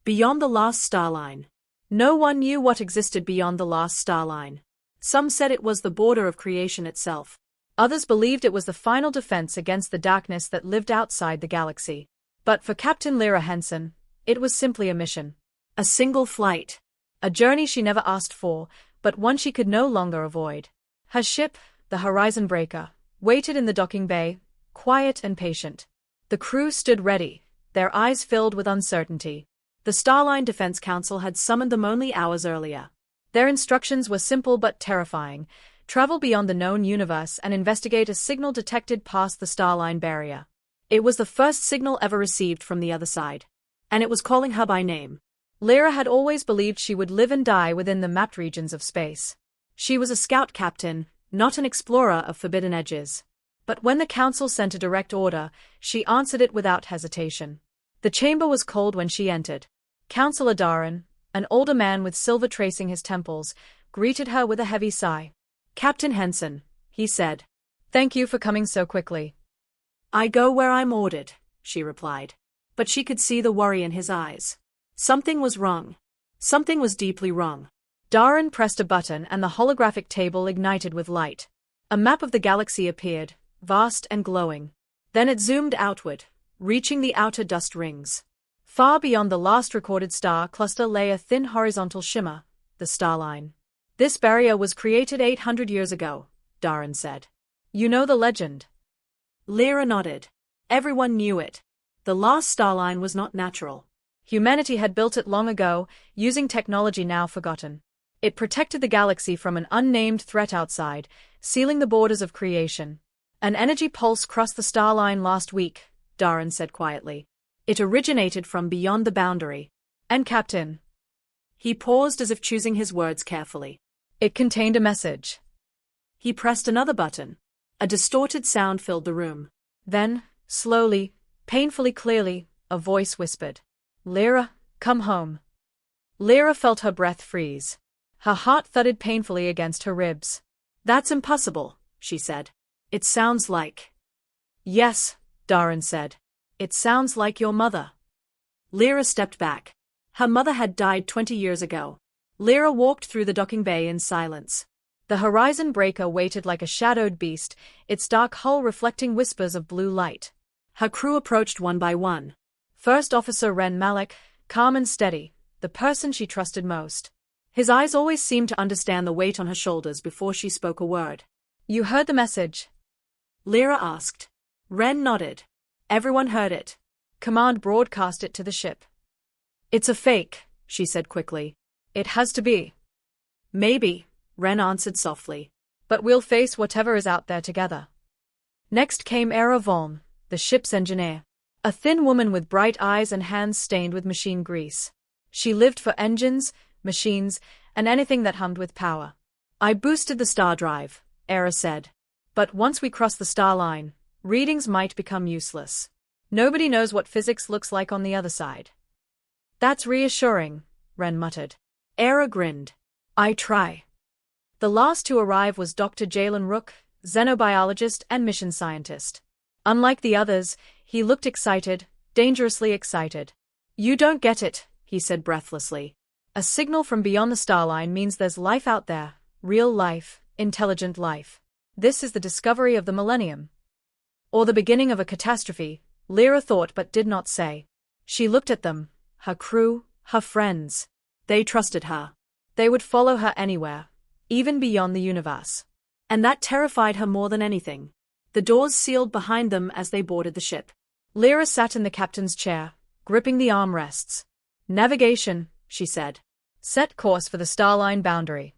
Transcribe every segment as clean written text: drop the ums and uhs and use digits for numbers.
Beyond the Last Starline. No one knew what existed beyond the Last Starline. Some said it was the border of creation itself. Others believed it was the final defense against the darkness that lived outside the galaxy. But for Captain Lira Henson, it was simply a mission. A single flight. A journey she never asked for, but one she could no longer avoid. Her ship, the Horizon Breaker, waited in the docking bay, quiet and patient. The crew stood ready, their eyes filled with uncertainty. The Starline Defense Council had summoned them only hours earlier. Their instructions were simple but terrifying: travel beyond the known universe and investigate a signal detected past the Starline barrier. It was the first signal ever received from the other side. And it was calling her by name. Lira had always believed she would live and die within the mapped regions of space. She was a scout captain, not an explorer of forbidden edges. But when the council sent a direct order, she answered it without hesitation. The chamber was cold when she entered. Councillor Darren, an older man with silver tracing his temples, greeted her with a heavy sigh. "Captain Henson," he said. "Thank you for coming so quickly." "I go where I'm ordered," she replied. But she could see the worry in his eyes. Something was wrong. Something was deeply wrong. Darren pressed a button and the holographic table ignited with light. A map of the galaxy appeared, vast and glowing. Then it zoomed outward, reaching the outer dust rings. Far beyond the last recorded star cluster lay a thin horizontal shimmer, the Starline. "This barrier was created 800 years ago," Darren said. "You know the legend?" Lira nodded. Everyone knew it. The Last Starline was not natural. Humanity had built it long ago, using technology now forgotten. It protected the galaxy from an unnamed threat outside, sealing the borders of creation. "An energy pulse crossed the Starline last week," Darren said quietly. "It originated from beyond the boundary. And Captain..." He paused as if choosing his words carefully. "It contained a message." He pressed another button. A distorted sound filled the room. Then, slowly, painfully clearly, a voice whispered, "Lira, come home." Lira felt her breath freeze. Her heart thudded painfully against her ribs. "That's impossible," she said. "It sounds like..." "Yes," Darren said. "It sounds like your mother." Lira stepped back. Her mother had died 20 years ago. Lira walked through the docking bay in silence. The Horizon Breaker waited like a shadowed beast, its dark hull reflecting whispers of blue light. Her crew approached one by one. First Officer Ren Malik, calm and steady, the person she trusted most. His eyes always seemed to understand the weight on her shoulders before she spoke a word. "You heard the message?" Lira asked. Ren nodded. "Everyone heard it. Command broadcast it to the ship." "It's a fake," she said quickly. "It has to be." "Maybe," Ren answered softly. "But we'll face whatever is out there together." Next came Era Volm, the ship's engineer. A thin woman with bright eyes and hands stained with machine grease. She lived for engines, machines, and anything that hummed with power. "I boosted the star drive," Era said. "But once we cross the Starline, readings might become useless. Nobody knows what physics looks like on the other side." "That's reassuring," Ren muttered. Era grinned. "I try." The last to arrive was Dr. Jalen Rook, xenobiologist and mission scientist. Unlike the others, he looked excited, dangerously excited. "You don't get it," he said breathlessly. "A signal from beyond the Starline means there's life out there, real life, intelligent life. This is the discovery of the millennium. Or the beginning of a catastrophe," Lira thought but did not say. She looked at them, her crew, her friends. They trusted her. They would follow her anywhere, even beyond the universe. And that terrified her more than anything. The doors sealed behind them as they boarded the ship. Lira sat in the captain's chair, gripping the armrests. "Navigation," she said. "Set course for the Starline boundary."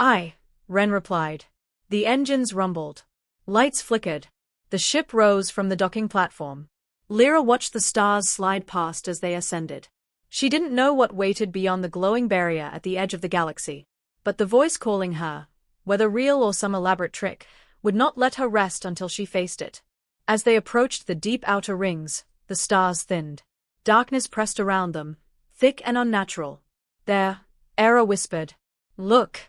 "Aye," Ren replied. The engines rumbled. Lights flickered. The ship rose from the docking platform. Lira watched the stars slide past as they ascended. She didn't know what waited beyond the glowing barrier at the edge of the galaxy. But the voice calling her, whether real or some elaborate trick, would not let her rest until she faced it. As they approached the deep outer rings, the stars thinned. Darkness pressed around them, thick and unnatural. "There," Era whispered. "Look."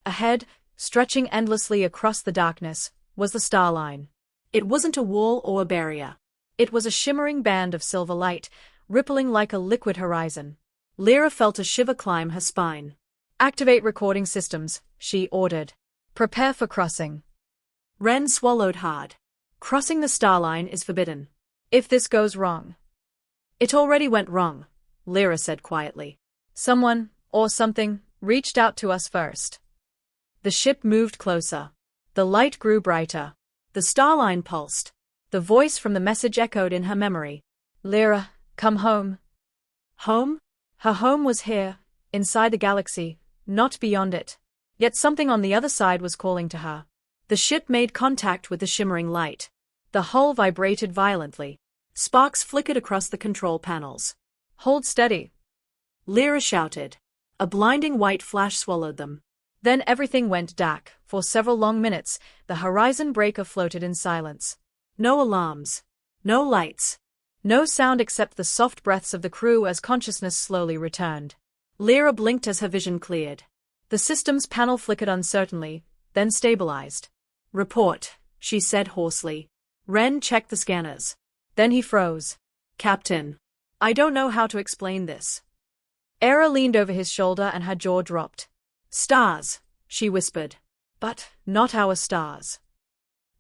Ahead, stretching endlessly across the darkness, was the Starline. It wasn't a wall or a barrier. It was a shimmering band of silver light, rippling like a liquid horizon. Lira felt a shiver climb her spine. "Activate recording systems," she ordered. "Prepare for crossing." Ren swallowed hard. Crossing the Starline is forbidden. If this goes wrong. It already went wrong, Lira said quietly. Someone, or something, reached out to us first. The ship moved closer. The light grew brighter. The Starline pulsed. The voice from the message echoed in her memory. "Lira, come home." Home? Her home was here, inside the galaxy, not beyond it. Yet something on the other side was calling to her. The ship made contact with the shimmering light. The hull vibrated violently. Sparks flickered across the control panels. "Hold steady," Lira shouted. A blinding white flash swallowed them. Then everything went dark. For several long minutes, the horizon breaker floated in silence. No alarms. No lights. No sound except the soft breaths of the crew as consciousness slowly returned. Lira blinked as her vision cleared. The systems panel flickered uncertainly, then stabilized. "Report," she said hoarsely. Ren checked the scanners. Then he froze. "Captain, I don't know how to explain this." Era leaned over his shoulder and her jaw dropped. "Stars," she whispered. "But not our stars."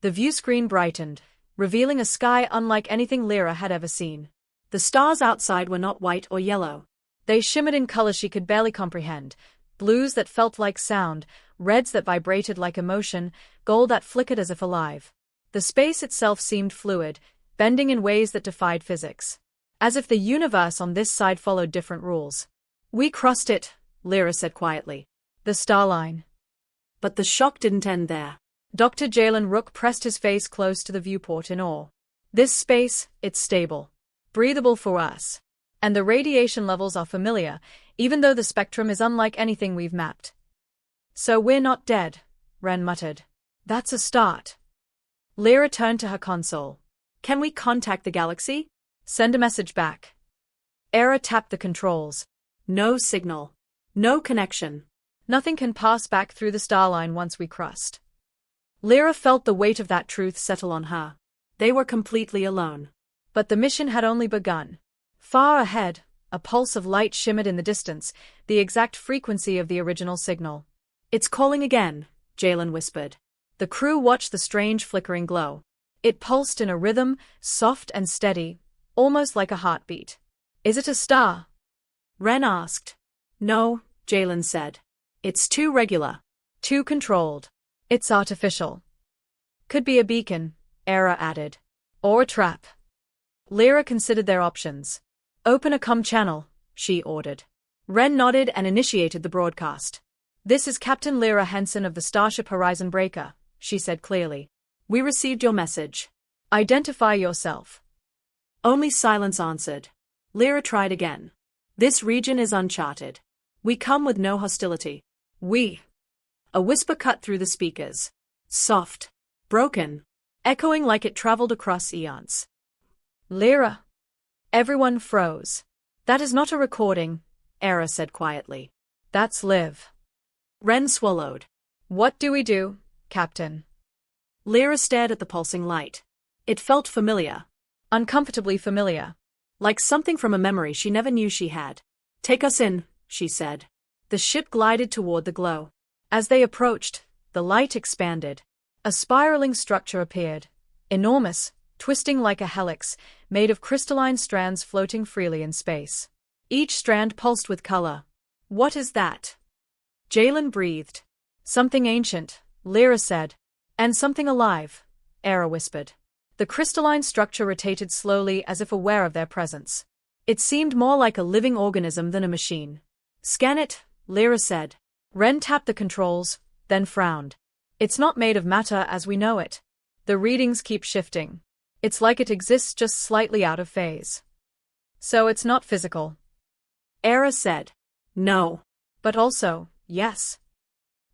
The view screen brightened, revealing a sky unlike anything Lira had ever seen. The stars outside were not white or yellow. They shimmered in colors she could barely comprehend, blues that felt like sound, reds that vibrated like emotion, gold that flickered as if alive. The space itself seemed fluid, bending in ways that defied physics. As if the universe on this side followed different rules. "We crossed it," Lira said quietly. "The Starline." But the shock didn't end there. Dr. Jalen Rook pressed his face close to the viewport in awe. "This space, it's stable. Breathable for us. And the radiation levels are familiar, even though the spectrum is unlike anything we've mapped." "So we're not dead," Ren muttered. "That's a start." Lira turned to her console. "Can we contact the galaxy? Send a message back." Era tapped the controls. No signal. No connection. Nothing can pass back through the Starline once we crossed. Lira felt the weight of that truth settle on her. They were completely alone. But the mission had only begun. Far ahead, a pulse of light shimmered in the distance, the exact frequency of the original signal. "It's calling again," Jalen whispered. The crew watched the strange flickering glow. It pulsed in a rhythm, soft and steady, almost like a heartbeat. "Is it a star?" Ren asked. "No," Jalen said. "It's too regular. Too controlled. It's artificial." "Could be a beacon," Era added. "Or a trap." Lira considered their options. "Open a comm channel," she ordered. Ren nodded and initiated the broadcast. "This is Captain Lira Henson of the Starship Horizon Breaker," she said clearly. "We received your message. Identify yourself." Only silence answered. Lira tried again. "This region is uncharted. We come with no hostility. We." A whisper cut through the speakers. Soft. Broken. Echoing like it traveled across eons. "Lira." Everyone froze. "That is not a recording," Era said quietly. "That's Liv." Ren swallowed. "What do we do, Captain?" Lira stared at the pulsing light. It felt familiar. Uncomfortably familiar. Like something from a memory she never knew she had. "Take us in," she said. The ship glided toward the glow. As they approached, the light expanded. A spiraling structure appeared. Enormous, twisting like a helix, made of crystalline strands floating freely in space. Each strand pulsed with color. "What is that?" Jalen breathed. "Something ancient," Lira said. "And something alive," Era whispered. The crystalline structure rotated slowly as if aware of their presence. It seemed more like a living organism than a machine. "Scan it," Lira said. Ren tapped the controls, then frowned. "It's not made of matter as we know it. The readings keep shifting. It's like it exists just slightly out of phase." "So it's not physical?" Era said. "No. But also, yes."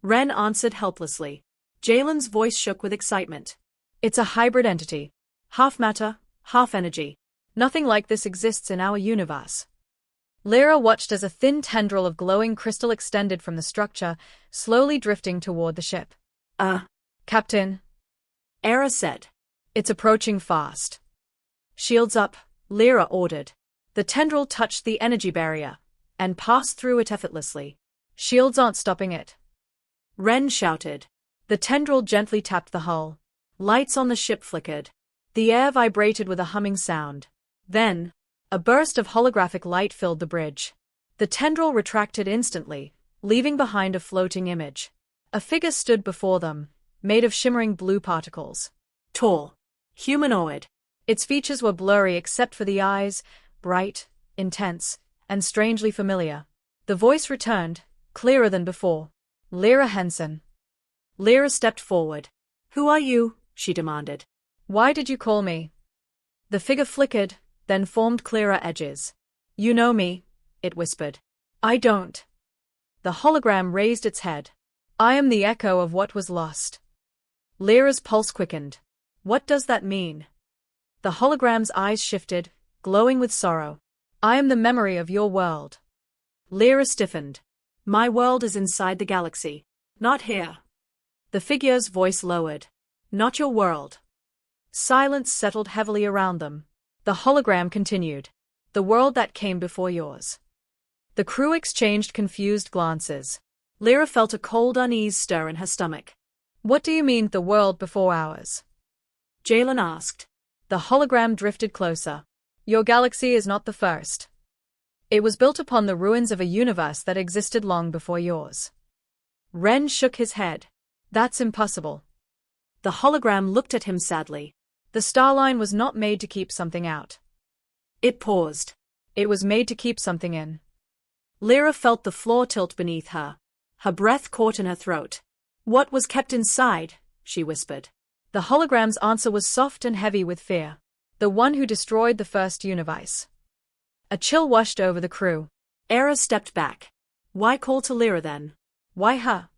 Ren answered helplessly. Jalen's voice shook with excitement. "It's a hybrid entity. Half matter, half energy. Nothing like this exists in our universe." Lira watched as a thin tendril of glowing crystal extended from the structure, slowly drifting toward the ship. Captain," Era said. "It's approaching fast." "Shields up," Lira ordered. The tendril touched the energy barrier and passed through it effortlessly. Shields aren't stopping it, Ren shouted. The tendril gently tapped the hull. Lights on the ship flickered. The air vibrated with a humming sound. Then, a burst of holographic light filled the bridge. The tendril retracted instantly, leaving behind a floating image. A figure stood before them, made of shimmering blue particles. Tall, humanoid. Its features were blurry except for the eyes, bright, intense, and strangely familiar. The voice returned, clearer than before. Lira Henson. Lira stepped forward. "Who are you?" she demanded. "Why did you call me?" The figure flickered, then formed clearer edges. "You know me," it whispered. "I don't." The hologram raised its head. "I am the echo of what was lost." Lira's pulse quickened. "What does that mean?" The hologram's eyes shifted, glowing with sorrow. "I am the memory of your world." Lira stiffened. "My world is inside the galaxy, not here." The figure's voice lowered. "Not your world." Silence settled heavily around them. The hologram continued. "The world that came before yours." The crew exchanged confused glances. Lira felt a cold unease stir in her stomach. "What do you mean, the world before ours?" Jalen asked. The hologram drifted closer. "Your galaxy is not the first. It was built upon the ruins of a universe that existed long before yours." Ren shook his head. "That's impossible." The hologram looked at him sadly. "The Starline was not made to keep something out. It paused. It was made to keep something in." Lira felt the floor tilt beneath her. Her breath caught in her throat. "What was kept inside?" she whispered. The hologram's answer was soft and heavy with fear. "The one who destroyed the first universe." A chill washed over the crew. Era stepped back. "Why call to Lira then? Why her?"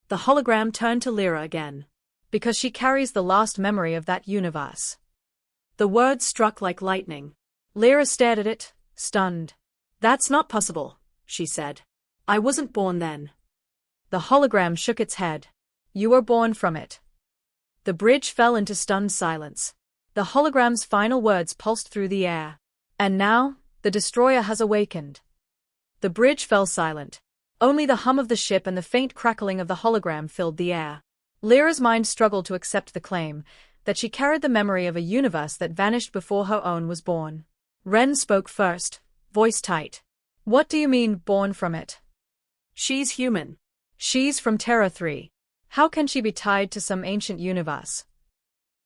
The hologram turned to Lira again. "Because she carries the last memory of that universe." The words struck like lightning. Lira stared at it, stunned. "That's not possible," she said. "I wasn't born then." The hologram shook its head. "You were born from it." The bridge fell into stunned silence. The hologram's final words pulsed through the air. "And now, the destroyer has awakened." The bridge fell silent. Only the hum of the ship and the faint crackling of the hologram filled the air. Lyra's mind struggled to accept the claim that she carried the memory of a universe that vanished before her own was born. Ren spoke first, voice tight. "What do you mean, born from it?" "She's human. She's from Terra 3. How can she be tied to some ancient universe?"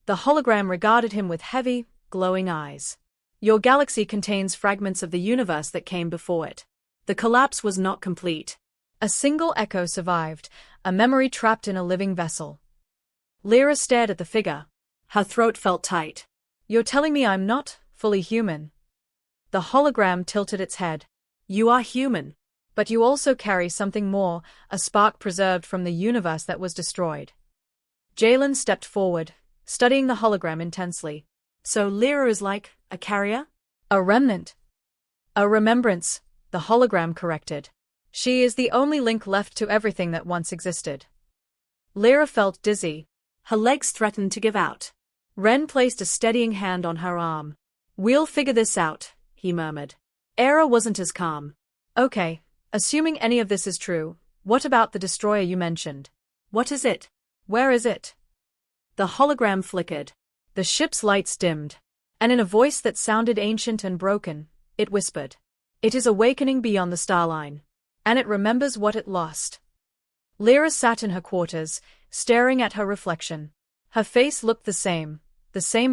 The hologram regarded him with heavy, glowing eyes. "Your galaxy contains fragments of the universe that came before it. The collapse was not complete. A single echo survived, a memory trapped in a living vessel." Lira stared at the figure. Her throat felt tight. "You're telling me I'm not fully human?" The hologram tilted its head. "You are human. But you also carry something more, a spark preserved from the universe that was destroyed." Jalen stepped forward, studying the hologram intensely. "So Lira is like a carrier?" "A remnant." "A remembrance," the hologram corrected. "She is the only link left to everything that once existed." Lira felt dizzy. Her legs threatened to give out. Ren placed a steadying hand on her arm. "We'll figure this out," he murmured. Era wasn't as calm. "Okay, assuming any of this is true, what about the destroyer you mentioned? What is it? Where is it?" The hologram flickered. The ship's lights dimmed. And in a voice that sounded ancient and broken, it whispered. "It is awakening beyond the Starline. And it remembers what it lost." Lira sat in her quarters, staring at her reflection. Her face looked the same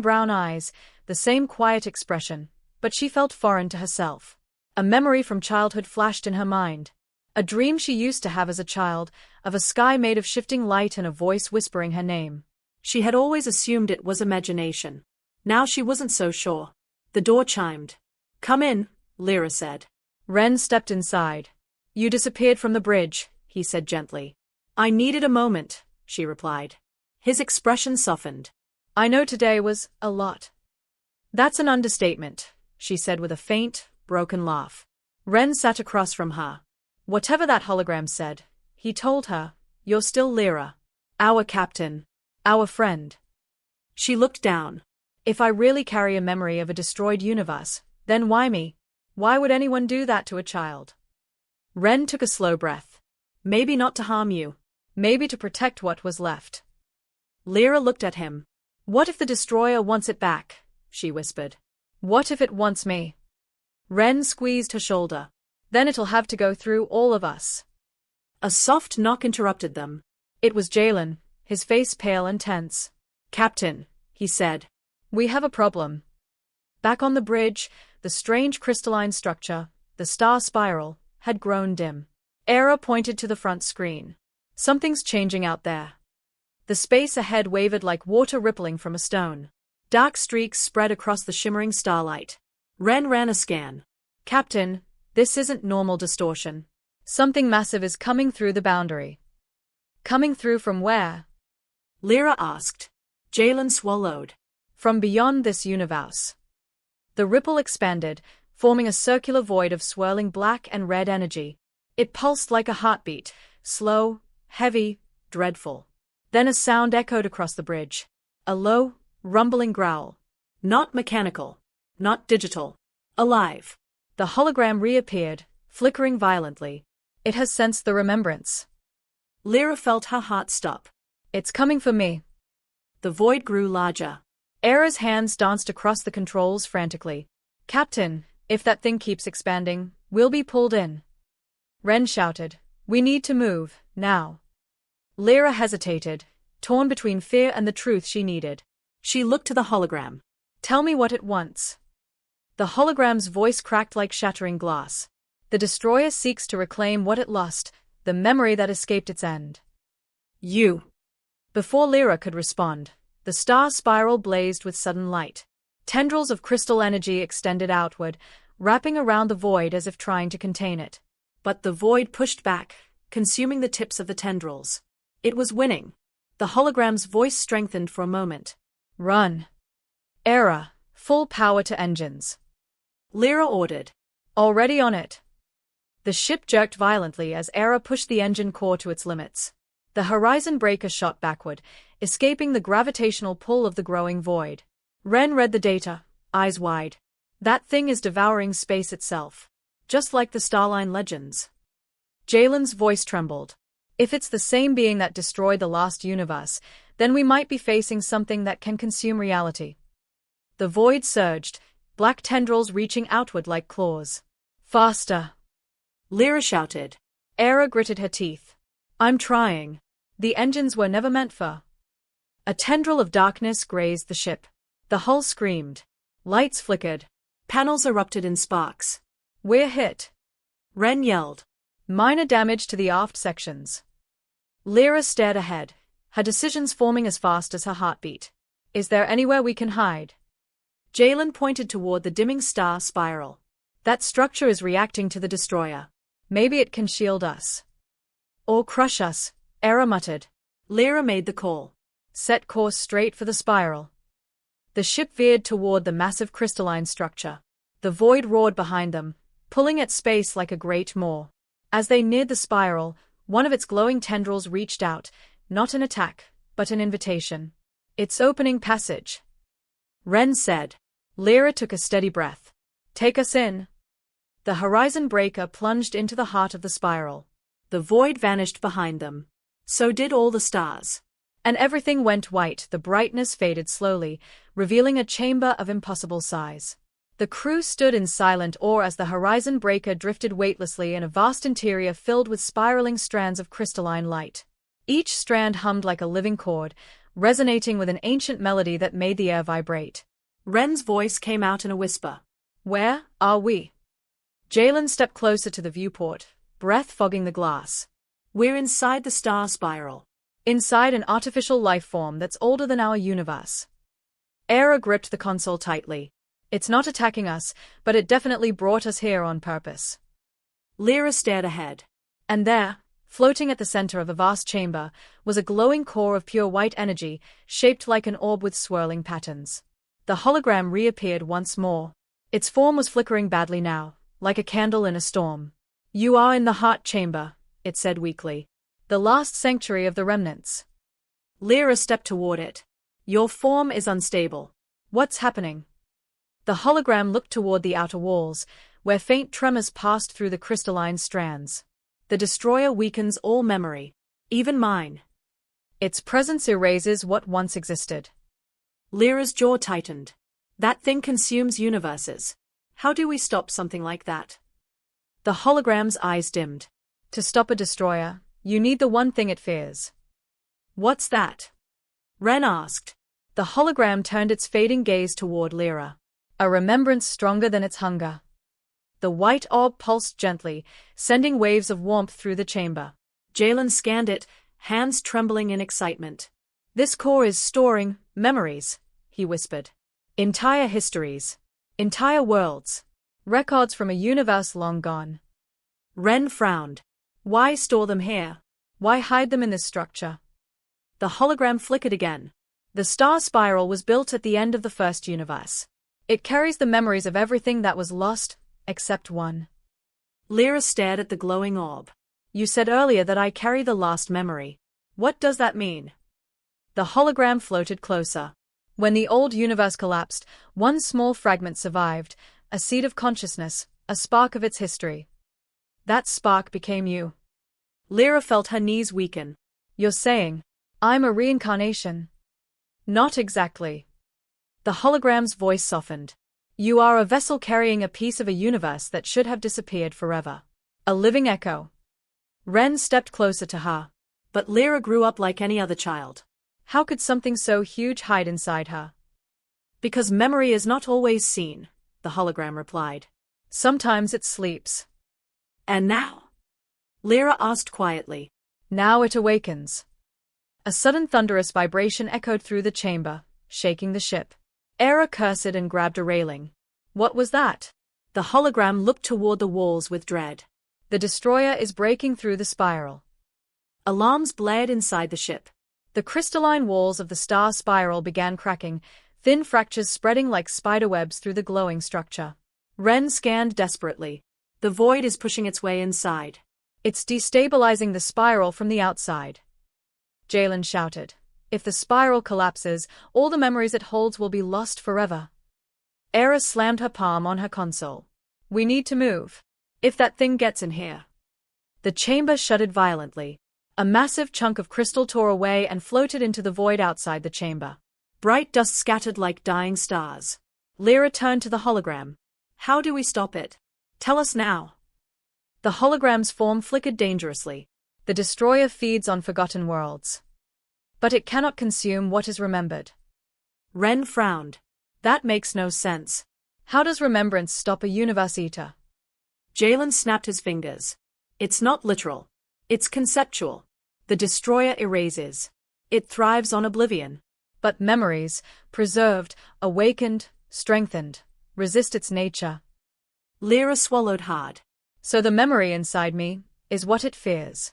brown eyes, the same quiet expression, but she felt foreign to herself. A memory from childhood flashed in her mind. A dream she used to have as a child, of a sky made of shifting light and a voice whispering her name. She had always assumed it was imagination. Now she wasn't so sure. The door chimed. "Come in," Lira said. Ren stepped inside. "You disappeared from the bridge," he said gently. "I needed a moment," she replied. His expression softened. "I know today was a lot." "That's an understatement," she said with a faint, broken laugh. Ren sat across from her. "Whatever that hologram said," he told her, "you're still Lira. Our captain. Our friend." She looked down. "If I really carry a memory of a destroyed universe, then why me?" Why would anyone do that to a child? Ren took a slow breath. Maybe not to harm you. Maybe to protect what was left. Lira looked at him. What if the destroyer wants it back? She whispered. What if it wants me? Ren squeezed her shoulder. Then it'll have to go through all of us. A soft knock interrupted them. It was Jalen, his face pale and tense. Captain, he said. We have a problem. Back on the bridge, the strange crystalline structure, the star spiral, had grown dim. Era pointed to the front screen. Something's changing out there. The space ahead wavered like water rippling from a stone. Dark streaks spread across the shimmering starlight. Ren ran a scan. Captain, this isn't normal distortion. Something massive is coming through the boundary. Coming through from where? Lira asked. Jalen swallowed. From beyond this universe. The ripple expanded, forming a circular void of swirling black and red energy. It pulsed like a heartbeat, slow, heavy, dreadful. Then a sound echoed across the bridge. A low, rumbling growl. Not mechanical. Not digital. Alive. The hologram reappeared, flickering violently. It has sensed the remembrance. Lira felt her heart stop. It's coming for me. The void grew larger. Era's hands danced across the controls frantically. Captain, if that thing keeps expanding, we'll be pulled in. Ren shouted. We need to move, now. Lira hesitated, torn between fear and the truth she needed. She looked to the hologram. Tell me what it wants. The hologram's voice cracked like shattering glass. The destroyer seeks to reclaim what it lost, the memory that escaped its end. You. Before Lira could respond, the star spiral blazed with sudden light. Tendrils of crystal energy extended outward, wrapping around the void as if trying to contain it. But the void pushed back, consuming the tips of the tendrils. It was winning. The hologram's voice strengthened for a moment. Run. Era, full power to engines. Lira ordered. Already on it. The ship jerked violently as Era pushed the engine core to its limits. The horizon breaker shot backward, escaping the gravitational pull of the growing void. Ren read the data, eyes wide. That thing is devouring space itself. Just like the Starline legends. Jalen's voice trembled. If it's the same being that destroyed the last universe, then we might be facing something that can consume reality. The void surged, black tendrils reaching outward like claws. Faster! Lira shouted. Era gritted her teeth. I'm trying. The engines were never meant for. A tendril of darkness grazed the ship. The hull screamed. Lights flickered. Panels erupted in sparks. We're hit. Ren yelled. Minor damage to the aft sections. Lira stared ahead, her decisions forming as fast as her heartbeat. Is there anywhere we can hide? Jalen pointed toward the dimming star spiral. That structure is reacting to the destroyer. Maybe it can shield us. Or crush us, Era muttered. Lira made the call. Set course straight for the spiral. The ship veered toward the massive crystalline structure. The void roared behind them, pulling at space like a great maw. As they neared the spiral, one of its glowing tendrils reached out, not an attack, but an invitation. It's opening passage. Ren said. Lira took a steady breath. Take us in. The horizon breaker plunged into the heart of the spiral. The void vanished behind them. So did all the stars. And everything went white. The brightness faded slowly, revealing a chamber of impossible size. The crew stood in silent awe as the horizon breaker drifted weightlessly in a vast interior filled with spiraling strands of crystalline light. Each strand hummed like a living chord, resonating with an ancient melody that made the air vibrate. Ren's voice came out in a whisper. Where are we? Jalen stepped closer to the viewport, breath fogging the glass. We're inside the star spiral. Inside an artificial life form that's older than our universe. Era gripped the console tightly. It's not attacking us, but it definitely brought us here on purpose. Lira stared ahead. And there, floating at the center of a vast chamber, was a glowing core of pure white energy, shaped like an orb with swirling patterns. The hologram reappeared once more. Its form was flickering badly now, like a candle in a storm. You are in the heart chamber, it said weakly. The last sanctuary of the remnants. Lira stepped toward it. Your form is unstable. What's happening? The hologram looked toward the outer walls, where faint tremors passed through the crystalline strands. The destroyer weakens all memory, even mine. Its presence erases what once existed. Lira's jaw tightened. That thing consumes universes. How do we stop something like that? The hologram's eyes dimmed. To stop a destroyer, you need the one thing it fears. What's that? Ren asked. The hologram turned its fading gaze toward Lira. A remembrance stronger than its hunger. The white orb pulsed gently, sending waves of warmth through the chamber. Jalen scanned it, hands trembling in excitement. This core is storing memories, he whispered. Entire histories. Entire worlds. Records from a universe long gone. Ren frowned. Why store them here? Why hide them in this structure? The hologram flickered again. The star spiral was built at the end of the first universe. It carries the memories of everything that was lost, except one. Lira stared at the glowing orb. You said earlier that I carry the last memory. What does that mean? The hologram floated closer. When the old universe collapsed, one small fragment survived, a seed of consciousness, a spark of its history. That spark became you. Lira felt her knees weaken. You're saying, I'm a reincarnation? Not exactly. The hologram's voice softened. You are a vessel carrying a piece of a universe that should have disappeared forever. A living echo. Ren stepped closer to her. But Lira grew up like any other child. How could something so huge hide inside her? Because memory is not always seen, the hologram replied. Sometimes it sleeps. And now? Lira asked quietly. Now it awakens. A sudden thunderous vibration echoed through the chamber, shaking the ship. Era cursed and grabbed a railing. What was that? The hologram looked toward the walls with dread. The destroyer is breaking through the spiral. Alarms blared inside the ship. The crystalline walls of the star spiral began cracking, thin fractures spreading like spiderwebs through the glowing structure. Ren scanned desperately. The void is pushing its way inside. It's destabilizing the spiral from the outside. Jalen shouted. If the spiral collapses, all the memories it holds will be lost forever. Era slammed her palm on her console. We need to move. If that thing gets in here. The chamber shuddered violently. A massive chunk of crystal tore away and floated into the void outside the chamber. Bright dust scattered like dying stars. Lira turned to the hologram. How do we stop it? Tell us now. The hologram's form flickered dangerously. The destroyer feeds on forgotten worlds. But it cannot consume what is remembered. Ren frowned. That makes no sense. How does remembrance stop a universe eater? Jalen snapped his fingers. It's not literal. It's conceptual. The destroyer erases. It thrives on oblivion. But memories, preserved, awakened, strengthened, resist its nature. Lira swallowed hard. So the memory inside me is what it fears.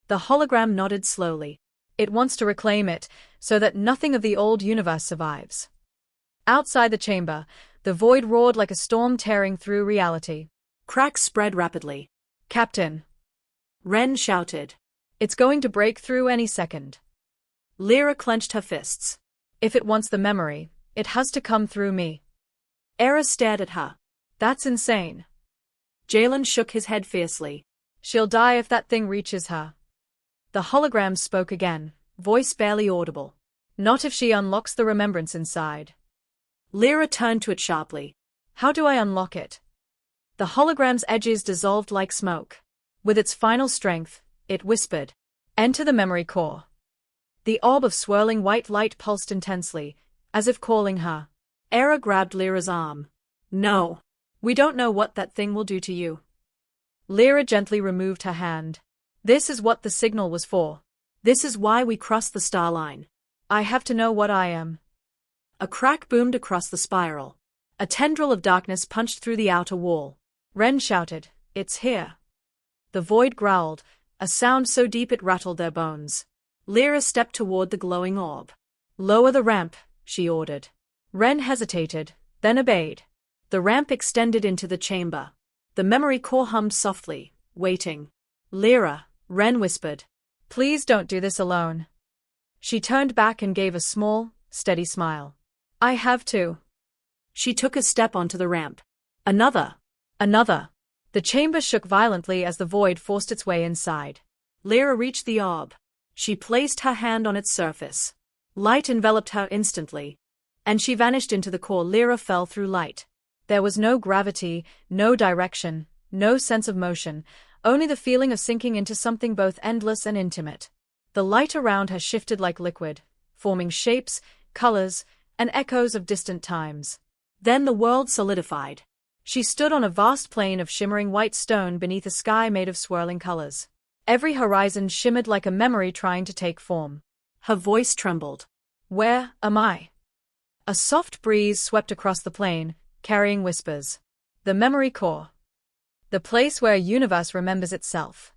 The hologram nodded slowly. It wants to reclaim it, so that nothing of the old universe survives. Outside the chamber, the void roared like a storm tearing through reality. Cracks spread rapidly. Captain! Ren shouted. It's going to break through any second. Lira clenched her fists. If it wants the memory, it has to come through me. Era stared at her. That's insane. Jalen shook his head fiercely. She'll die if that thing reaches her. The hologram spoke again, voice barely audible. Not if she unlocks the remembrance inside. Lira turned to it sharply. How do I unlock it? The hologram's edges dissolved like smoke. With its final strength, it whispered. Enter the memory core. The orb of swirling white light pulsed intensely, as if calling her. Era grabbed Lira's arm. No. We don't know what that thing will do to you. Lira gently removed her hand. This is what the signal was for. This is why we crossed the Starline. I have to know what I am. A crack boomed across the spiral. A tendril of darkness punched through the outer wall. Ren shouted, It's here. The void growled, a sound so deep it rattled their bones. Lira stepped toward the glowing orb. Lower the ramp, she ordered. Ren hesitated, then obeyed. The ramp extended into the chamber. The memory core hummed softly, waiting. Lira, Ren whispered. Please don't do this alone. She turned back and gave a small, steady smile. I have to. She took a step onto the ramp. Another. Another. The chamber shook violently as the void forced its way inside. Lira reached the orb. She placed her hand on its surface. Light enveloped her instantly, and she vanished into the core. Lira fell through light. There was no gravity, no direction, no sense of motion, only the feeling of sinking into something both endless and intimate. The light around her shifted like liquid, forming shapes, colors, and echoes of distant times. Then the world solidified. She stood on a vast plain of shimmering white stone beneath a sky made of swirling colors. Every horizon shimmered like a memory trying to take form. Her voice trembled. Where am I? A soft breeze swept across the plain, carrying whispers. The memory core. The place where a universe remembers itself.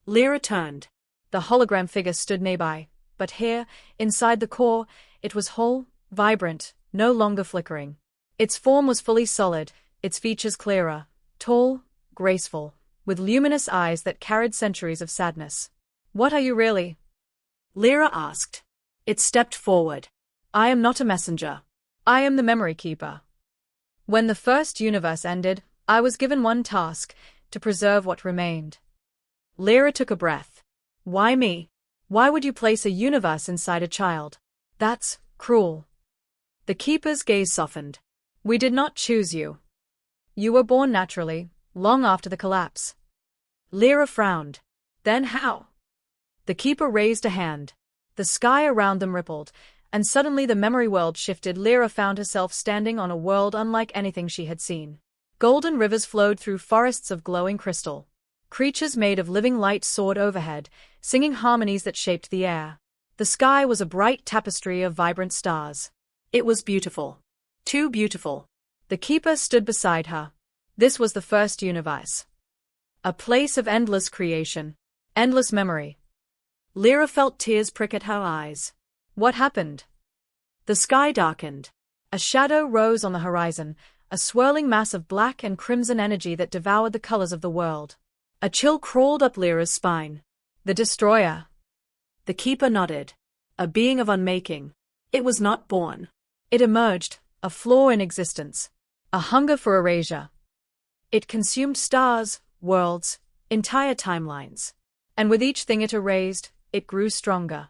Lira turned. The hologram figure stood nearby, but here, inside the core, it was whole, vibrant, no longer flickering. Its form was fully solid, its features clearer, tall, graceful, with luminous eyes that carried centuries of sadness. What are you really? Lira asked. It stepped forward. I am not a messenger. I am the memory keeper. When the first universe ended, I was given one task, to preserve what remained. Lira took a breath. Why me? Why would you place a universe inside a child? That's cruel. The keeper's gaze softened. We did not choose you. You were born naturally, long after the collapse. Lira frowned. Then how? The keeper raised a hand. The sky around them rippled, and suddenly the memory world shifted. Lira found herself standing on a world unlike anything she had seen. Golden rivers flowed through forests of glowing crystal. Creatures made of living light soared overhead, singing harmonies that shaped the air. The sky was a bright tapestry of vibrant stars. It was beautiful. Too beautiful. The keeper stood beside her. This was the first universe. A place of endless creation. Endless memory. Lira felt tears prick at her eyes. What happened? The sky darkened. A shadow rose on the horizon, a swirling mass of black and crimson energy that devoured the colors of the world. A chill crawled up Lira's spine. The destroyer. The keeper nodded. A being of unmaking. It was not born. It emerged, a flaw in existence. A hunger for erasure. It consumed stars, worlds, entire timelines. And with each thing it erased, it grew stronger.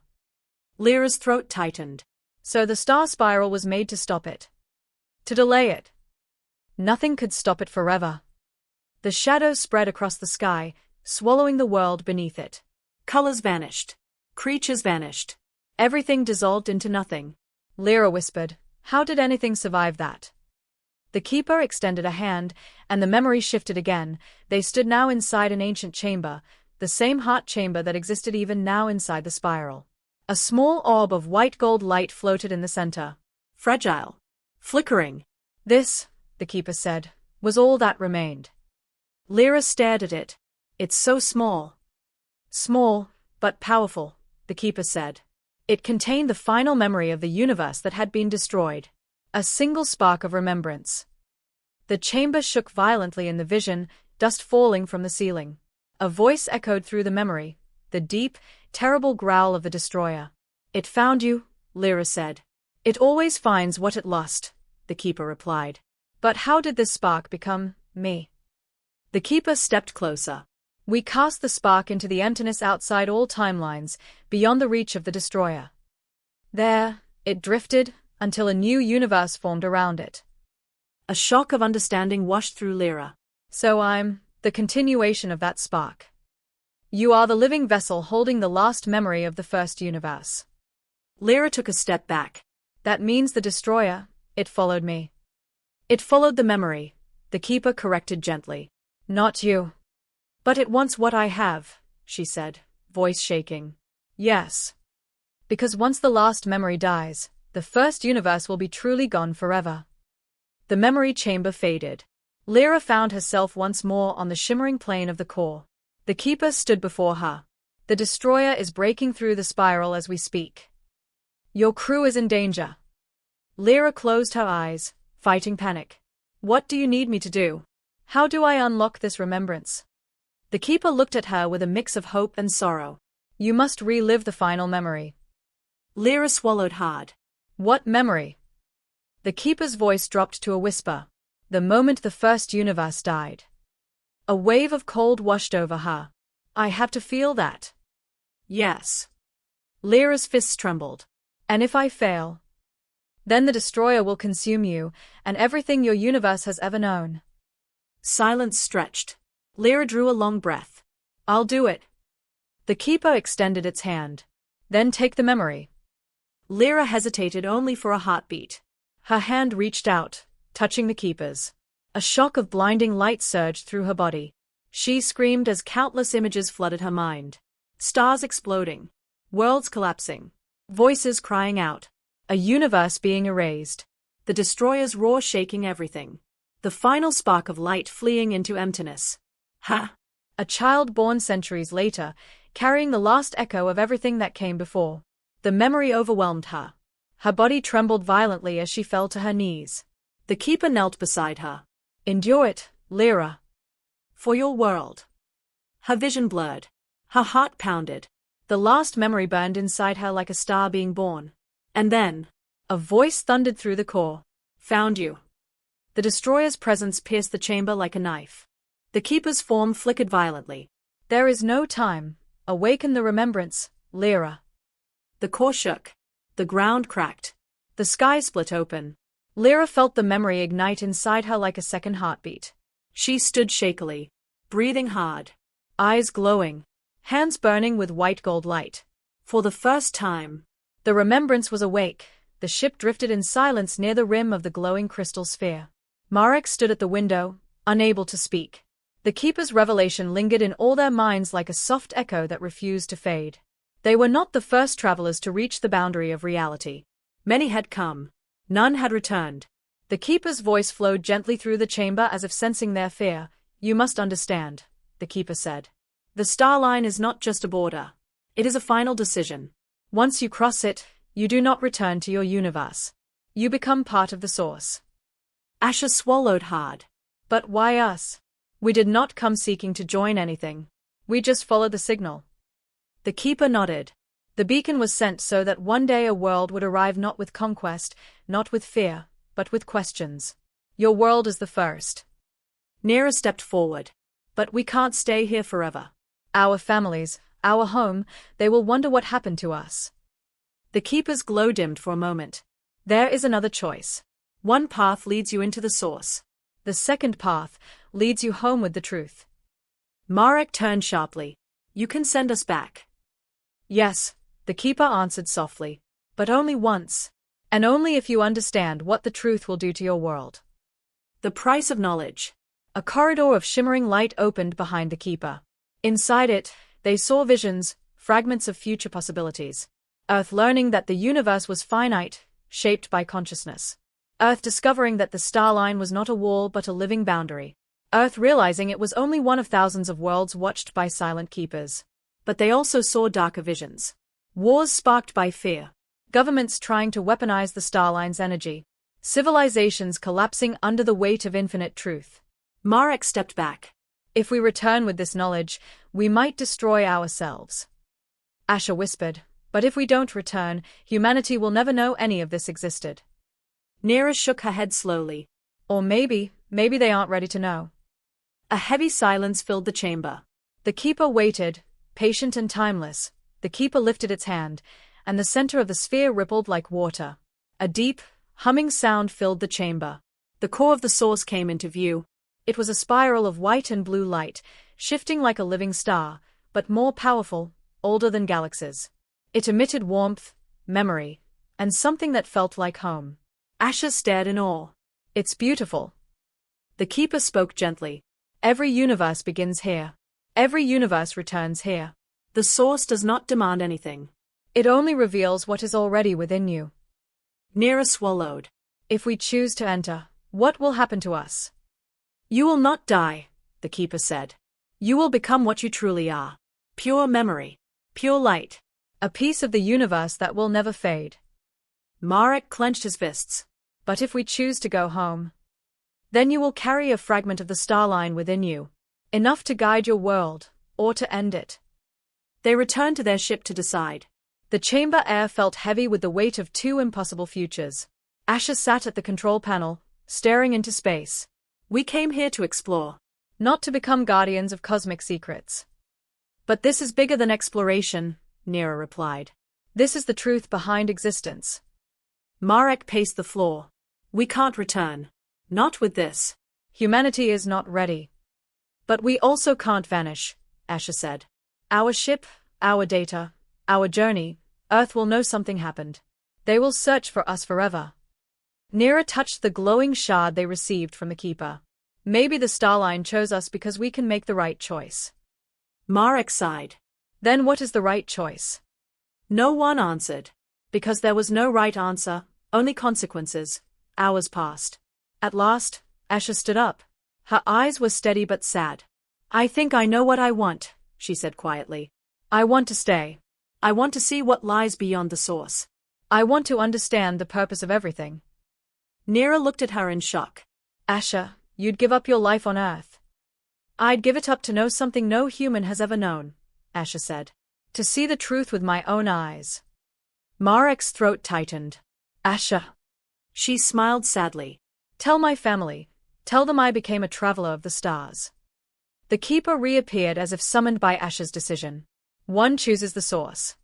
Lira's throat tightened. So the star spiral was made to stop it. To delay it. Nothing could stop it forever. The shadows spread across the sky, swallowing the world beneath it. Colors vanished. Creatures vanished. Everything dissolved into nothing. Lira whispered, how did anything survive that? The keeper extended a hand, and the memory shifted again. They stood now inside an ancient chamber, the same heart chamber that existed even now inside the spiral. A small orb of white gold light floated in the center. Fragile. Flickering. This, the keeper said, was all that remained. Lira stared at it. It's so small. Small, but powerful, the keeper said. It contained the final memory of the universe that had been destroyed. A single spark of remembrance. The chamber shook violently in the vision, dust falling from the ceiling. A voice echoed through the memory, the deep, terrible growl of the destroyer. It found you, Lira said. It always finds what it lost, the keeper replied. But how did this spark become me? The keeper stepped closer. We cast the spark into the emptiness outside all timelines, beyond the reach of the destroyer. There, it drifted, until a new universe formed around it. A shock of understanding washed through Lira. So I'm the continuation of that spark. You are the living vessel holding the last memory of the first universe. Lira took a step back. That means the destroyer, it followed me. It followed the memory, the keeper corrected gently. Not you. But it wants what I have, she said, voice shaking. Yes. Because once the last memory dies, the first universe will be truly gone forever. The memory chamber faded. Lira found herself once more on the shimmering plane of the core. The keeper stood before her. The destroyer is breaking through the spiral as we speak. Your crew is in danger. Lira closed her eyes, fighting panic. What do you need me to do? How do I unlock this remembrance? The keeper looked at her with a mix of hope and sorrow. You must relive the final memory. Lira swallowed hard. What memory? The keeper's voice dropped to a whisper. the moment the first universe died. A wave of cold washed over her. I have to feel that. Yes. Lira's fists trembled. And if I fail? Then the destroyer will consume you, and everything your universe has ever known. Silence stretched. Lira drew a long breath. I'll do it. The keeper extended its hand. Then take the memory. Lira hesitated only for a heartbeat. Her hand reached out, touching the keeper's. A shock of blinding light surged through her body. She screamed as countless images flooded her mind. Stars exploding. Worlds collapsing. Voices crying out. A universe being erased. The destroyer's roar shaking everything. The final spark of light fleeing into emptiness. Ha! A child born centuries later, carrying the last echo of everything that came before. The memory overwhelmed her. Her body trembled violently as she fell to her knees. The keeper knelt beside her. Endure it, Lira. For your world. Her vision blurred. Her heart pounded. The last memory burned inside her like a star being born. And then, a voice thundered through the core. Found you. The destroyer's presence pierced the chamber like a knife. The keeper's form flickered violently. There is no time. Awaken the remembrance, Lira. The core shook. The ground cracked. The sky split open. Lira felt the memory ignite inside her like a second heartbeat. She stood shakily, breathing hard, eyes glowing, hands burning with white gold light. For the first time, the remembrance was awake. The ship drifted in silence near the rim of the glowing crystal sphere. Marek stood at the window, unable to speak. The keeper's revelation lingered in all their minds like a soft echo that refused to fade. They were not the first travelers to reach the boundary of reality. Many had come. None had returned. The keeper's voice flowed gently through the chamber as if sensing their fear. You must understand, the keeper said. The Starline is not just a border. It is a final decision. Once you cross it, you do not return to your universe. You become part of the source. Asha swallowed hard. But why us? We did not come seeking to join anything. We just followed the signal. The keeper nodded. The beacon was sent so that one day a world would arrive not with conquest, not with fear, but with questions. Your world is the first. Lira stepped forward. But we can't stay here forever. Our families, our home, they will wonder what happened to us. The keeper's glow dimmed for a moment. There is another choice. One path leads you into the source. The second path leads you home with the truth. Marek turned sharply. You can send us back. Yes, the keeper answered softly. But only once. And only if you understand what the truth will do to your world. The price of knowledge. A corridor of shimmering light opened behind the keeper. Inside it, they saw visions, fragments of future possibilities. Earth learning that the universe was finite, shaped by consciousness. Earth discovering that the Starline was not a wall but a living boundary. Earth realizing it was only one of thousands of worlds watched by silent keepers. But they also saw darker visions. Wars sparked by fear. Governments trying to weaponize the Starline's energy. Civilizations collapsing under the weight of infinite truth. Marek stepped back. If we return with this knowledge, we might destroy ourselves. Asha whispered, but if we don't return, humanity will never know any of this existed. Lira shook her head slowly. Or maybe they aren't ready to know. A heavy silence filled the chamber. The keeper waited, patient and timeless. The keeper lifted its hand, and the center of the sphere rippled like water. A deep, humming sound filled the chamber. The core of the source came into view. It was a spiral of white and blue light, shifting like a living star, but more powerful, older than galaxies. It emitted warmth, memory, and something that felt like home. Asha stared in awe. It's beautiful. The keeper spoke gently. Every universe begins here. Every universe returns here. The source does not demand anything. It only reveals what is already within you. Lira swallowed. If we choose to enter, what will happen to us? You will not die, the keeper said. You will become what you truly are. Pure memory. Pure light. A piece of the universe that will never fade. Marek clenched his fists. But if we choose to go home, then you will carry a fragment of the Starline within you. Enough to guide your world, or to end it. They returned to their ship to decide. The chamber air felt heavy with the weight of two impossible futures. Asha sat at the control panel, staring into space. We came here to explore, not to become guardians of cosmic secrets. But this is bigger than exploration, Lira replied. This is the truth behind existence. Marek paced the floor. We can't return. Not with this. Humanity is not ready. But we also can't vanish, Asher said. Our ship, our data, our journey, Earth will know something happened. They will search for us forever. Lira touched the glowing shard they received from the Keeper. Maybe the Starline chose us because we can make the right choice. Marek sighed. Then what is the right choice? No one answered. Because there was no right answer, only consequences. Hours passed. At last, Asher stood up. Her eyes were steady but sad. I think I know what I want, she said quietly. I want to stay. I want to see what lies beyond the source. I want to understand the purpose of everything. Lira looked at her in shock. Asher, you'd give up your life on Earth? I'd give it up to know something no human has ever known, Asher said. To see the truth with my own eyes. Marek's throat tightened. Asher. She smiled sadly. Tell my family. Tell them I became a traveler of the stars. The Keeper reappeared as if summoned by Asher's decision. One chooses the source.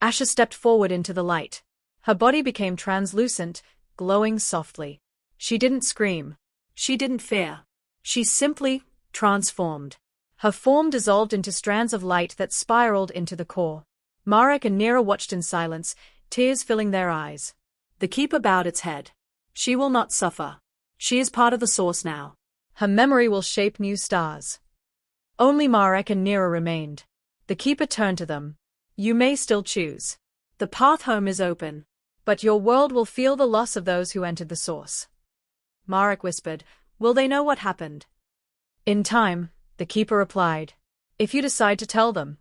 Asher stepped forward into the light. Her body became translucent, glowing softly. She didn't scream. She didn't fear. She simply transformed. Her form dissolved into strands of light that spiraled into the core. Marek and Lira watched in silence, tears filling their eyes. The Keeper bowed its head. She will not suffer. She is part of the source now. Her memory will shape new stars. Only Marek and Lira remained. The Keeper turned to them. You may still choose. The path home is open. But your world will feel the loss of those who entered the source. Marek whispered, will they know what happened? In time, the Keeper replied. If you decide to tell them.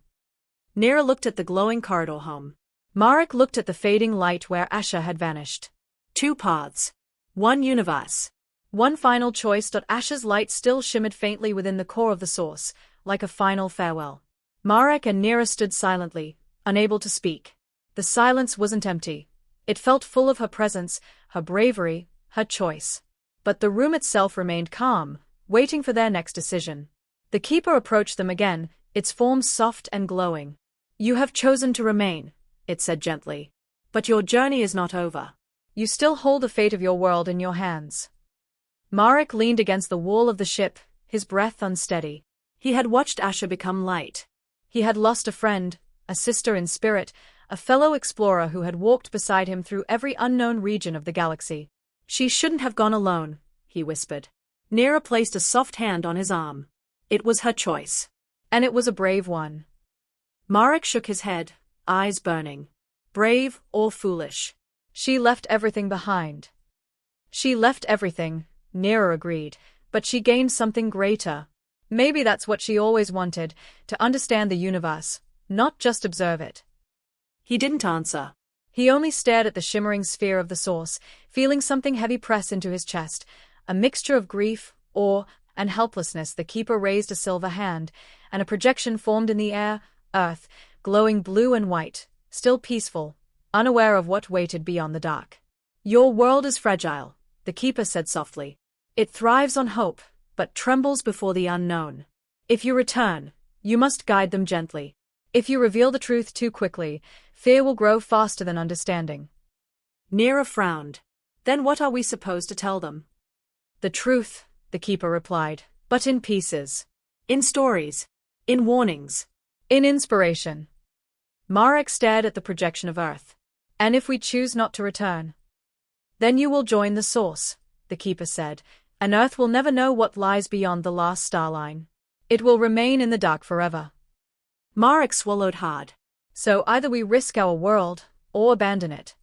Lira looked at the glowing corridor home. Marek looked at the fading light where Asher had vanished. Two paths. One universe. One final choice. Asher's light still shimmered faintly within the core of the source, like a final farewell. Marek and Lira stood silently, unable to speak. The silence wasn't empty. It felt full of her presence, her bravery, her choice. But the room itself remained calm, waiting for their next decision. The Keeper approached them again, its form soft and glowing. You have chosen to remain, it said gently. But your journey is not over. You still hold the fate of your world in your hands. Marek leaned against the wall of the ship, his breath unsteady. He had watched Asher become light. He had lost a friend, a sister in spirit, a fellow explorer who had walked beside him through every unknown region of the galaxy. She shouldn't have gone alone, he whispered. Lira placed a soft hand on his arm. It was her choice. And it was a brave one. Marek shook his head, eyes burning. Brave or foolish? She left everything behind. She left everything, Lira agreed, but she gained something greater. Maybe that's what she always wanted, to understand the universe, not just observe it. He didn't answer. He only stared at the shimmering sphere of the source, feeling something heavy press into his chest, a mixture of grief, awe, and helplessness. The Keeper raised a silver hand, and a projection formed in the air, Earth, glowing blue and white, still peaceful, unaware of what waited beyond the dark. Your world is fragile, the Keeper said softly. It thrives on hope, but trembles before the unknown. If you return, you must guide them gently. If you reveal the truth too quickly, fear will grow faster than understanding. Lira frowned. Then what are we supposed to tell them? The truth, the Keeper replied, but in pieces. In stories. In warnings. In inspiration. Marek stared at the projection of Earth. And if we choose not to return? Then you will join the source, the Keeper said, and Earth will never know what lies beyond the last starline. It will remain in the dark forever. Marek swallowed hard. So either we risk our world, or abandon it.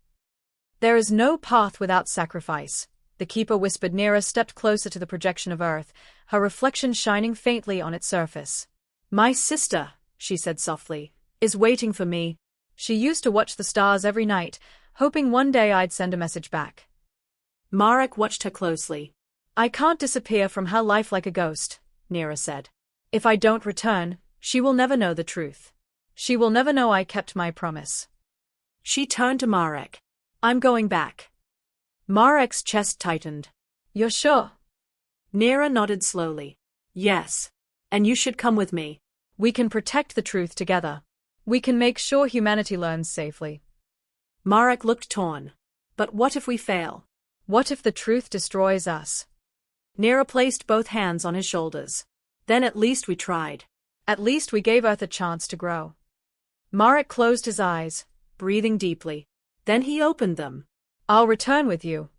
There is no path without sacrifice, the Keeper whispered. Lira stepped closer to the projection of Earth, her reflection shining faintly on its surface. My sister, she said softly, is waiting for me. She used to watch the stars every night, hoping one day I'd send a message back. Marek watched her closely. I can't disappear from her life like a ghost, Lira said. If I don't return, she will never know the truth. She will never know I kept my promise. She turned to Marek. I'm going back. Marek's chest tightened. You're sure? Nira nodded slowly. Yes. And you should come with me. We can protect the truth together. We can make sure humanity learns safely. Marek looked torn. But what if we fail? What if the truth destroys us? Nira placed both hands on his shoulders. Then at least we tried. At least we gave Earth a chance to grow. Marek closed his eyes, breathing deeply. Then he opened them. I'll return with you.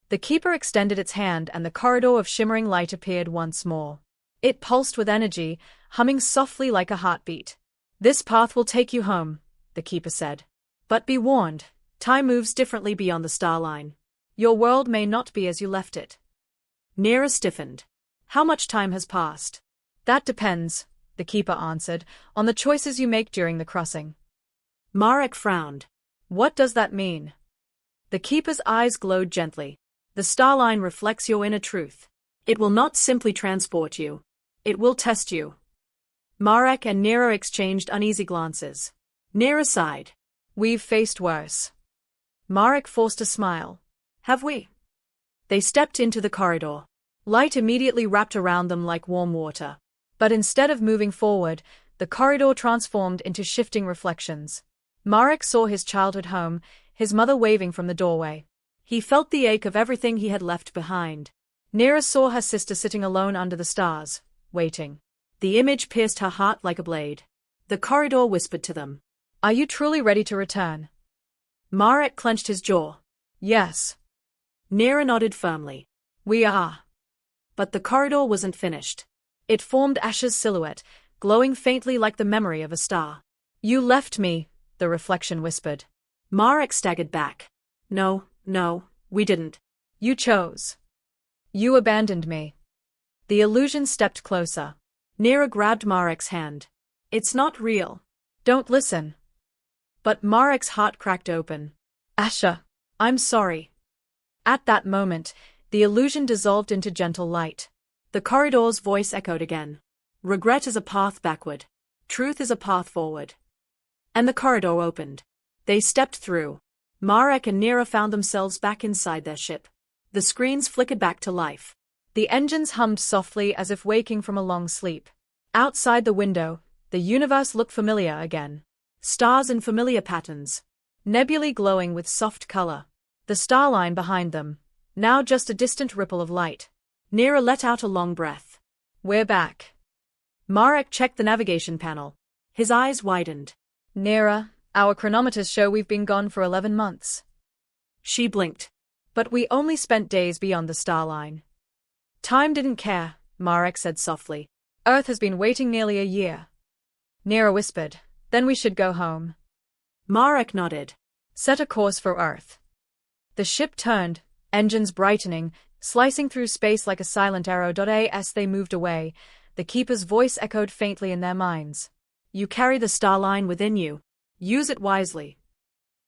The keeper extended its hand and the corridor of shimmering light appeared once more. It pulsed with energy, humming softly like a heartbeat. This path will take you home, the keeper said. But be warned, time moves differently beyond the Starline. Your world may not be as you left it. Nira stiffened. How much time has passed? That depends, the keeper answered, on the choices you make during the crossing. Marek frowned. What does that mean? The keeper's eyes glowed gently. The Starline reflects your inner truth. It will not simply transport you. It will test you. Marek and Nira exchanged uneasy glances. Nira sighed. We've faced worse. Marek forced a smile. Have we? They stepped into the corridor. Light immediately wrapped around them like warm water. But instead of moving forward, the corridor transformed into shifting reflections. Marek saw his childhood home, his mother waving from the doorway. He felt the ache of everything he had left behind. Nira saw her sister sitting alone under the stars, waiting. The image pierced her heart like a blade. The corridor whispered to them. Are you truly ready to return? Marek clenched his jaw. Yes. Nira nodded firmly. We are. But the corridor wasn't finished. It formed Ash's silhouette, glowing faintly like the memory of a star. You left me, the reflection whispered. Marek staggered back. No, we didn't. You chose. You abandoned me. The illusion stepped closer. Nira grabbed Marek's hand. It's not real. Don't listen. But Marek's heart cracked open. Asha, I'm sorry. At that moment, the illusion dissolved into gentle light. The corridor's voice echoed again. Regret is a path backward. Truth is a path forward. And the corridor opened. They stepped through. Marek and Nira found themselves back inside their ship. The screens flickered back to life. The engines hummed softly as if waking from a long sleep. Outside the window, the universe looked familiar again. Stars in familiar patterns. Nebulae glowing with soft color. The Starline behind them, now just a distant ripple of light. Nira let out a long breath. We're back. Marek checked the navigation panel. His eyes widened. Nira, our chronometers show we've been gone for 11 months. She blinked. But we only spent days beyond the Starline. Time didn't care, Marek said softly. Earth has been waiting nearly a year. Nira whispered. Then we should go home. Marek nodded. Set a course for Earth. The ship turned, engines brightening, slicing through space like a silent arrow. As they moved away, the keeper's voice echoed faintly in their minds. You carry the Starline within you. Use it wisely.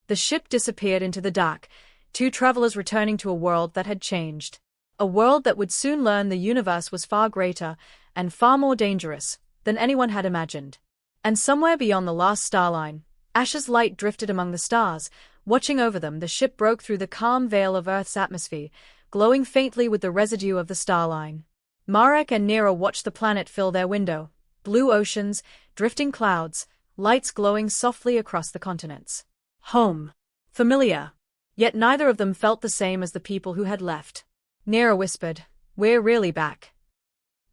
The ship disappeared into the dark, two travelers returning to a world that had changed. A world that would soon learn the universe was far greater and far more dangerous than anyone had imagined. And somewhere beyond the last Starline, Ash's light drifted among the stars. Watching over them, the ship broke through the calm veil of Earth's atmosphere, glowing faintly with the residue of the Starline. Marek and Nira watched the planet fill their window. Blue oceans, drifting clouds, lights glowing softly across the continents. Home. Familiar. Yet neither of them felt the same as the people who had left. Nira whispered, We're really back.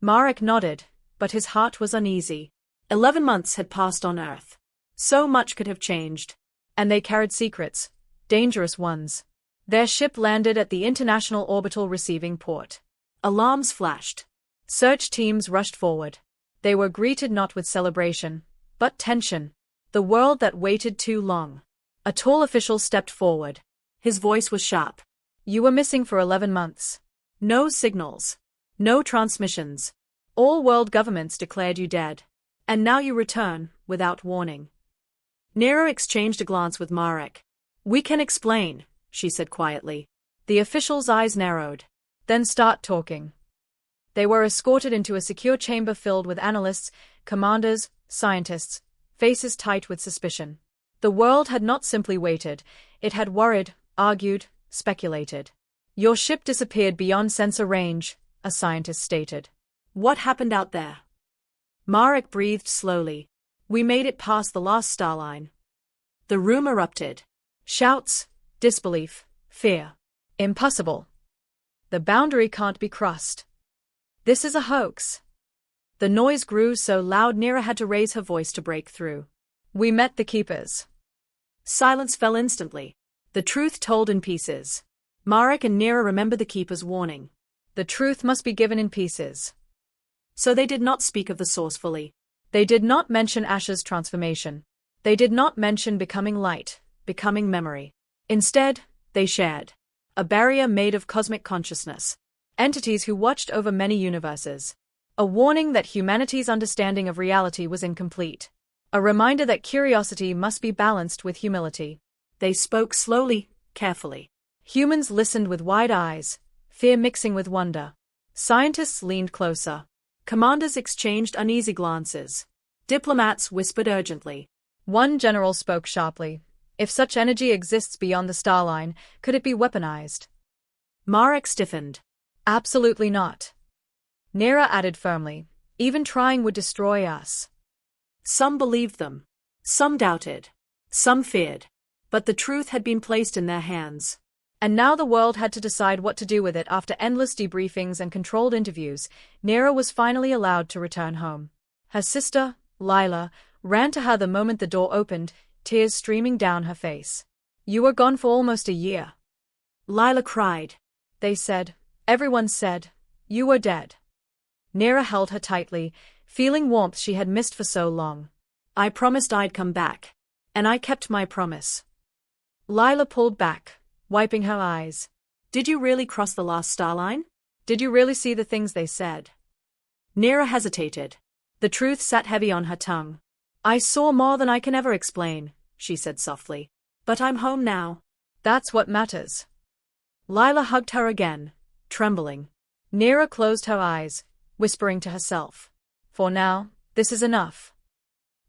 Marek nodded, but his heart was uneasy. 11 months had passed on Earth. So much could have changed. And they carried secrets, dangerous ones. Their ship landed at the International Orbital Receiving Port. Alarms flashed. Search teams rushed forward. They were greeted not with celebration, but tension. The world that waited too long. A tall official stepped forward. His voice was sharp. You were missing for 11 months. No signals. No transmissions. All world governments declared you dead. And now you return, without warning. Nira exchanged a glance with Marek. We can explain, she said quietly. The official's eyes narrowed. Then start talking. They were escorted into a secure chamber filled with analysts, commanders, scientists, faces tight with suspicion. The world had not simply waited, it had worried, argued, speculated. Your ship disappeared beyond sensor range, a scientist stated. What happened out there? Marek breathed slowly. We made it past the last Starline. The room erupted. Shouts, disbelief, fear. Impossible. The boundary can't be crossed. This is a hoax. The noise grew so loud Lira had to raise her voice to break through. We met the keepers. Silence fell instantly. The truth told in pieces. Marek and Lira remembered the keeper's warning. The truth must be given in pieces. So they did not speak of the source fully. They did not mention Asha's transformation. They did not mention becoming light, becoming memory. Instead, they shared a barrier made of cosmic consciousness, entities who watched over many universes, a warning that humanity's understanding of reality was incomplete, a reminder that curiosity must be balanced with humility. They spoke slowly, carefully. Humans listened with wide eyes, fear mixing with wonder. Scientists leaned closer. Commanders exchanged uneasy glances. Diplomats whispered urgently. One general spoke sharply. If such energy exists beyond the Starline, could it be weaponized? Marek stiffened. Absolutely not. Lira added firmly. Even trying would destroy us. Some believed them. Some doubted. Some feared. But the truth had been placed in their hands. And now the world had to decide what to do with it. After endless debriefings and controlled interviews, Lira was finally allowed to return home. Her sister, Lila, ran to her the moment the door opened, tears streaming down her face. You were gone for almost a year. Lila cried. They said, everyone said, you were dead. Lira held her tightly, feeling warmth she had missed for so long. I promised I'd come back. And I kept my promise. Lila pulled back, wiping her eyes. Did you really cross the last Starline? Did you really see the things they said? Lira hesitated. The truth sat heavy on her tongue. I saw more than I can ever explain, she said softly. But I'm home now. That's what matters. Lila hugged her again, trembling. Lira closed her eyes, whispering to herself. For now, this is enough.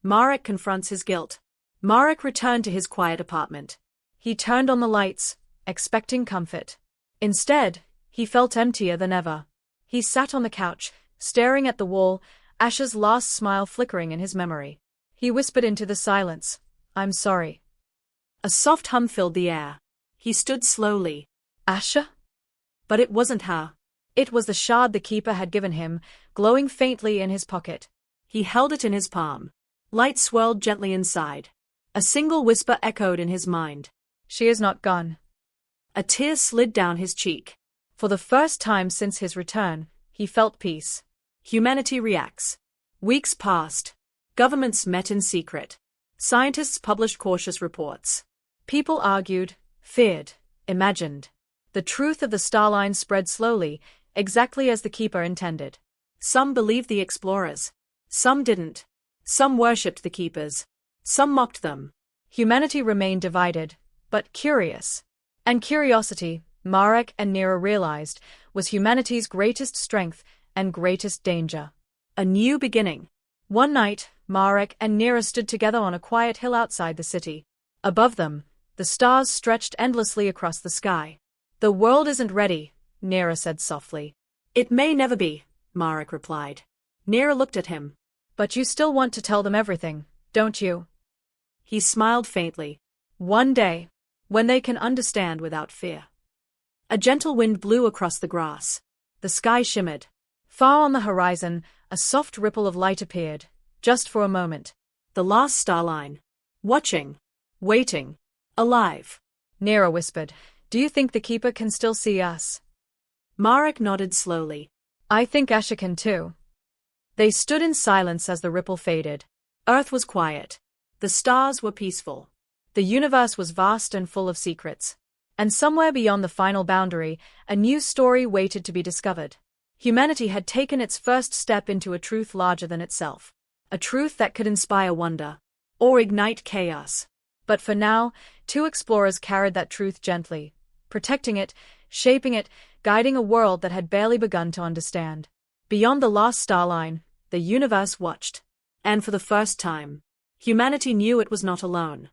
Marek confronts his guilt. Marek returned to his quiet apartment. He turned on the lights, expecting comfort. Instead, he felt emptier than ever. He sat on the couch, staring at the wall, Asha's last smile flickering in his memory. He whispered into the silence, I'm sorry. A soft hum filled the air. He stood slowly. Asha? But it wasn't her. It was the shard the keeper had given him, glowing faintly in his pocket. He held it in his palm. Light swirled gently inside. A single whisper echoed in his mind. She is not gone. A tear slid down his cheek. For the first time since his return, he felt peace. Humanity reacts. Weeks passed. Governments met in secret. Scientists published cautious reports. People argued, feared, imagined. The truth of the Starline spread slowly, exactly as the keeper intended. Some believed the explorers. Some didn't. Some worshipped the keepers. Some mocked them. Humanity remained divided, but curious. And curiosity, Marek and Lira realized, was humanity's greatest strength and greatest danger. A new beginning. One night, Marek and Lira stood together on a quiet hill outside the city. Above them, the stars stretched endlessly across the sky. The world isn't ready, Lira said softly. It may never be, Marek replied. Lira looked at him. But you still want to tell them everything, don't you? He smiled faintly. One day, when they can understand without fear. A gentle wind blew across the grass. The sky shimmered. Far on the horizon, a soft ripple of light appeared, just for a moment. The last Starline. Watching. Waiting. Alive. Lira whispered, do you think the keeper can still see us? Marek nodded slowly. I think Asha can too. They stood in silence as the ripple faded. Earth was quiet. The stars were peaceful. The universe was vast and full of secrets. And somewhere beyond the final boundary, a new story waited to be discovered. Humanity had taken its first step into a truth larger than itself. A truth that could inspire wonder. Or ignite chaos. But for now, two explorers carried that truth gently. Protecting it, shaping it, guiding a world that had barely begun to understand. Beyond the last Starline, the universe watched. And for the first time, humanity knew it was not alone.